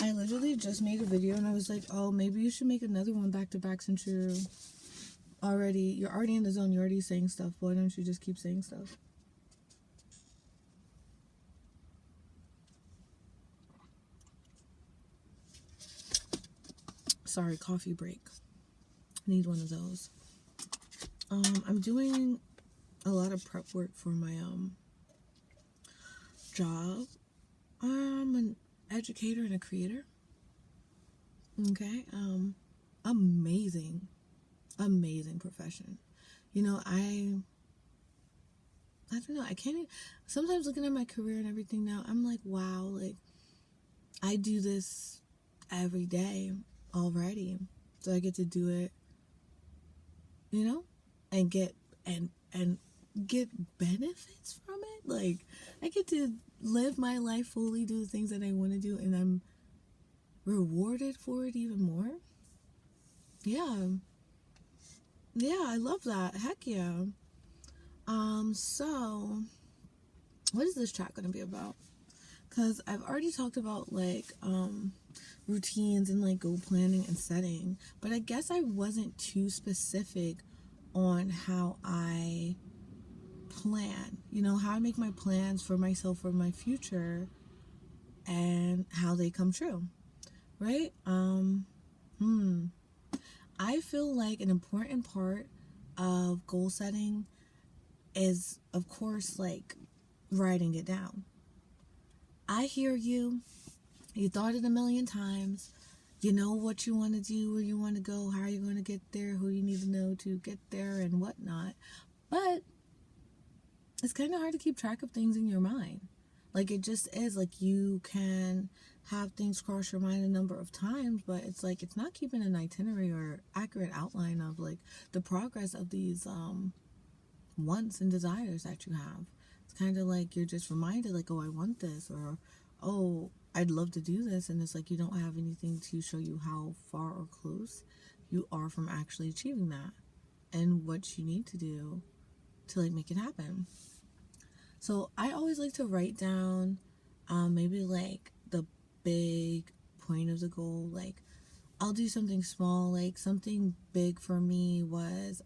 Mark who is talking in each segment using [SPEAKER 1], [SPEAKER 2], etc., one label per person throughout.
[SPEAKER 1] I literally just made a video and I was like, oh, maybe you should make another one back to back since you're already in the zone. You're already saying stuff. Why don't you just keep saying stuff? Sorry, coffee break. Need one of those. I'm doing a lot of prep work for my job. I'm an educator and a creator. Okay. Amazing profession. You know, I don't know, I can't even, sometimes looking at my career and everything now, I'm like, wow, like I do this every day already, so I get to do it, you know, and get benefits from it. Like I get to live my life fully, do the things that I want to do, and I'm rewarded for it even more. Yeah, I love that. Heck yeah. So what is this chat going to be about? Because I've already talked about like routines and like goal planning and setting, but I guess I wasn't too specific on how I plan, you know, how I make my plans for myself, for my future, and how they come true, right? I feel like an important part of goal setting is, of course, like writing it down. I hear you. You thought it a million times. You know what you want to do, where you want to go, how you're going to get there, who you need to know to get there, and whatnot. But it's kind of hard to keep track of things in your mind. Like, it just is. Like, you can have things cross your mind a number of times, but it's like it's not keeping an itinerary or accurate outline of like the progress of these wants and desires that you have. It's kind of like you're just reminded, like, oh, I want this, or oh, I'd love to do this, and it's like you don't have anything to show you how far or close you are from actually achieving that and what you need to do to like make it happen. So I always like to write down maybe like the big point of the goal. Like I'll do something small. Like something big for me was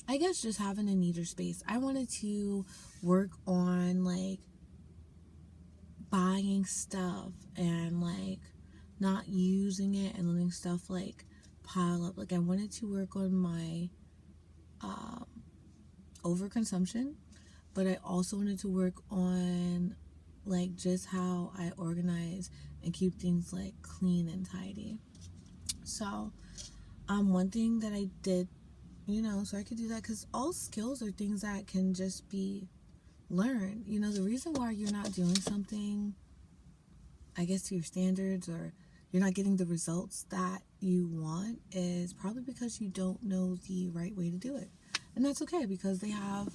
[SPEAKER 1] I guess just having a neater space. I wanted to work on like buying stuff and like not using it and letting stuff like pile up. Like I wanted to work on my overconsumption, but I also wanted to work on like just how I organize and keep things like clean and tidy. So one thing that I did, you know, so I could do that, because all skills are things that can just be learned. You know, the reason why you're not doing something, I guess, to your standards, or you're not getting the results that you want, is probably because you don't know the right way to do it. And that's okay, because they have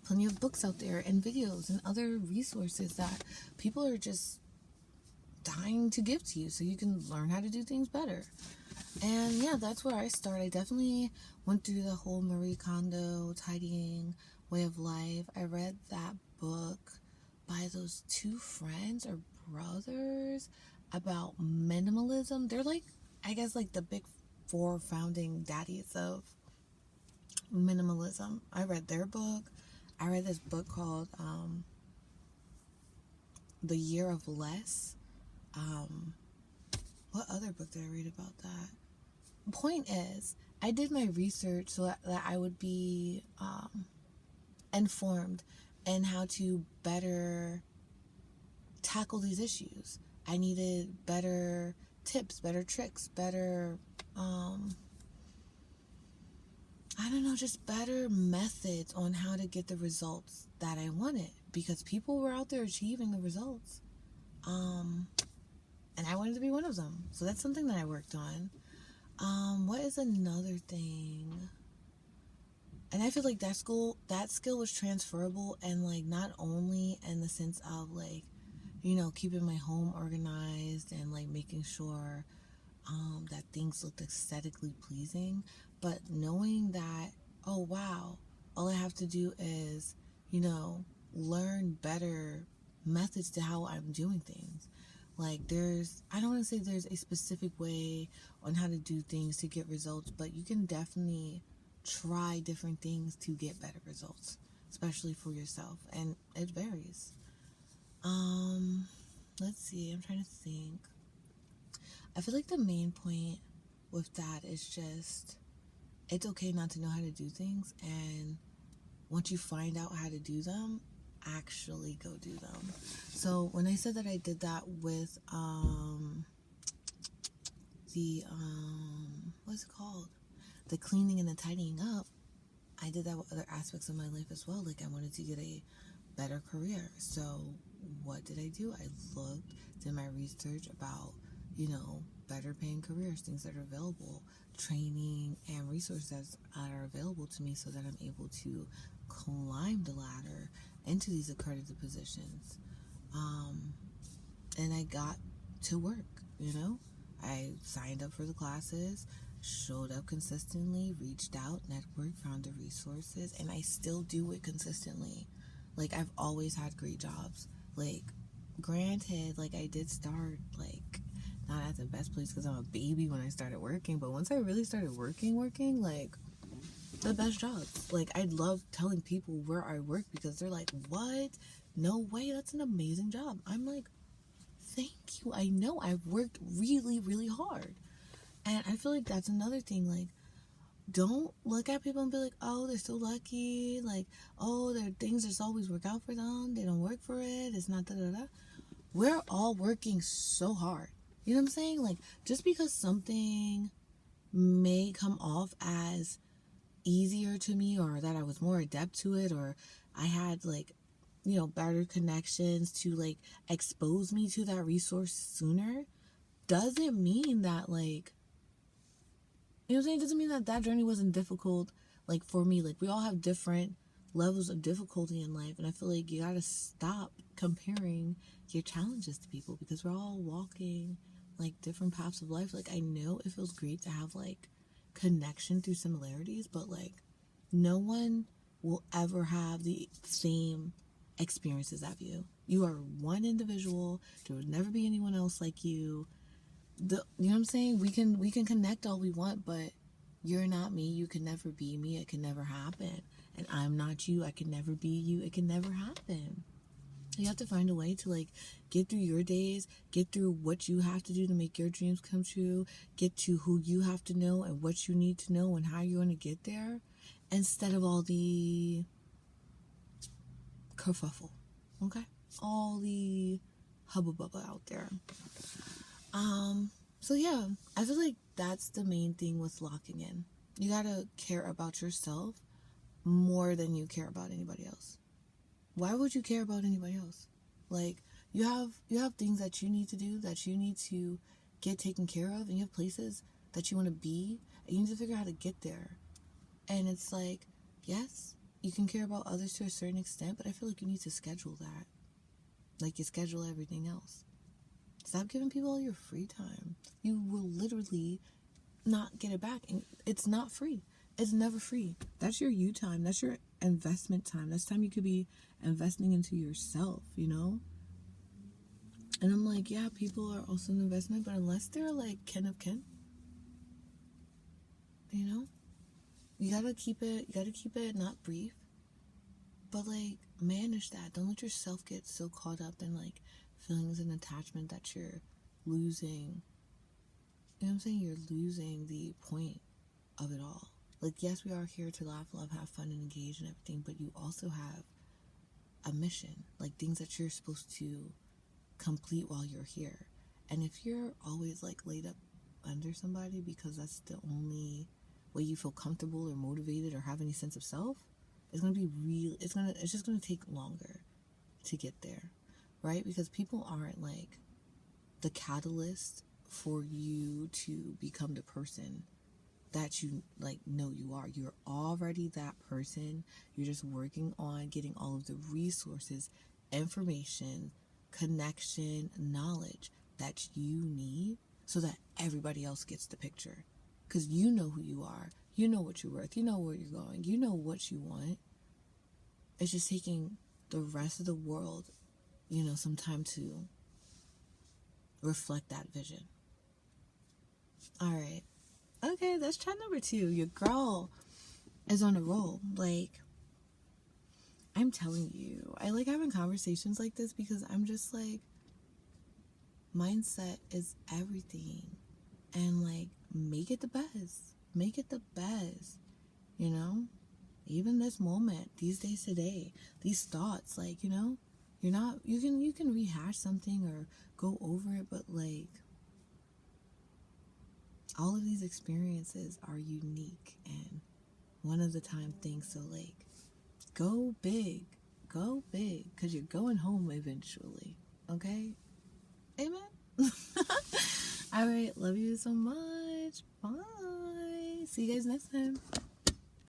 [SPEAKER 1] plenty of books out there and videos and other resources that people are just dying to give to you so you can learn how to do things better. And yeah, that's where I start. I definitely went through the whole Marie Kondo tidying way of life. I read that book by those two friends or brothers about minimalism. They're like, I guess, like the big four founding daddies of minimalism. I read their book. I read this book called The Year of Less. What other book did I read about that? Point is, I did my research so that I would be informed in how to better tackle these issues. I needed better tips, better tricks, better I don't know, just better methods on how to get the results that I wanted, because people were out there achieving the results. And I wanted to be one of them. So that's something that I worked on. What is another thing? And I feel like that skill was transferable, and like not only in the sense of like, you know, keeping my home organized and like making sure that things looked aesthetically pleasing, but knowing that, oh wow, all I have to do is, you know, learn better methods to how I'm doing things. Like, I don't want to say there's a specific way on how to do things to get results, but you can definitely try different things to get better results, especially for yourself, and it varies. Let's see, I'm trying to think. I feel like the main point with that is just, it's okay not to know how to do things, and once you find out how to do them, actually go do them. So when I said that I did that with what's it called, the cleaning and the tidying up, I did that with other aspects of my life as well. Like, I wanted to get a better career, so what did I do? I looked, did my research about, better paying careers, things that are available, training and resources that are available to me, so that I'm able to climb the ladder into these accredited positions. And I got to work, I signed up for the classes, showed up consistently, reached out, networked, found the resources, and I still do it consistently. Like, I've always had great jobs. Like, granted, like, I did start, like, not at the best place because I'm a baby when I started working, but once I really started working, like, the best jobs. Like, I love telling people where I work because they're like, what? No way, that's an amazing job. I'm like, thank you. I know I've worked really, really hard. And I feel like that's another thing. Like, don't look at people and be like, oh, they're so lucky. Like, oh, their things just always work out for them. They don't work for it. It's not da-da-da. We're all working so hard. You know what I'm saying? Like, just because something may come off as easier to me, or that I was more adept to it, or I had, like, better connections to, like, expose me to that resource sooner, doesn't mean that, like, you know what I'm saying? It doesn't mean that journey wasn't difficult, like, for me. Like, we all have different levels of difficulty in life, and I feel like you gotta stop comparing your challenges to people, because we're all walking, like, different paths of life. Like, I know it feels great to have, like, connection through similarities, but, like, no one will ever have the same experiences as you. You are one individual. There will never be anyone else like you. You know what I'm saying? We can connect all we want, but you're not me. You can never be me. It can never happen. And I'm not you. I can never be you. It can never happen. You have to find a way to, like, get through your days, get through what you have to do to make your dreams come true, get to who you have to know and what you need to know and how you're going to get there, instead of all the kerfuffle, okay? All the hubba bubba out there. So yeah, I feel like that's the main thing with locking in. You gotta care about yourself more than you care about anybody else. Why would you care about anybody else? Like, you have things that you need to do, that you need to get taken care of, and you have places that you want to be, and you need to figure out how to get there. And it's like, yes, you can care about others to a certain extent, but I feel like you need to schedule that. Like, you schedule everything else. Stop giving people all your free time. You will literally not get it back, and it's not free. It's never free. That's your you time. That's your investment time. That's time you could be investing into yourself, And I'm like, yeah, people are also an investment, but unless they're, like, kin of kin, you gotta keep it not brief, but, like, manage that. Don't let yourself get so caught up in, like, feelings and attachment that you're losing. You know what I'm saying? You're losing the point of it all. Like, yes, we are here to laugh, love, have fun, and engage and everything, but you also have a mission, like, things that you're supposed to complete while you're here. And if you're always, like, laid up under somebody because that's the only way you feel comfortable or motivated or have any sense of self, it's going to be real. It's just going to take longer to get there, right? Because people aren't, like, the catalyst for you to become the person that you, like, know you are. You're already that person. You're just working on getting all of the resources, information, connection, knowledge that you need so that everybody else gets the picture. Because you know who you are. You know what you're worth. You know where you're going. You know what you want. It's just taking the rest of the world, some time to reflect that vision. All right. Okay, that's try number 2. Your girl is on a roll. Like, I'm telling you, I like having conversations like this because I'm just like, mindset is everything. And like, make it the best. Make it the best. Even this moment, these days today, these thoughts, like, you're not, you can rehash something or go over it, but like, all of these experiences are unique and one of the time things. So like, go big, because you're going home eventually. Okay? Amen. All right, love you so much. Bye. See you guys next time.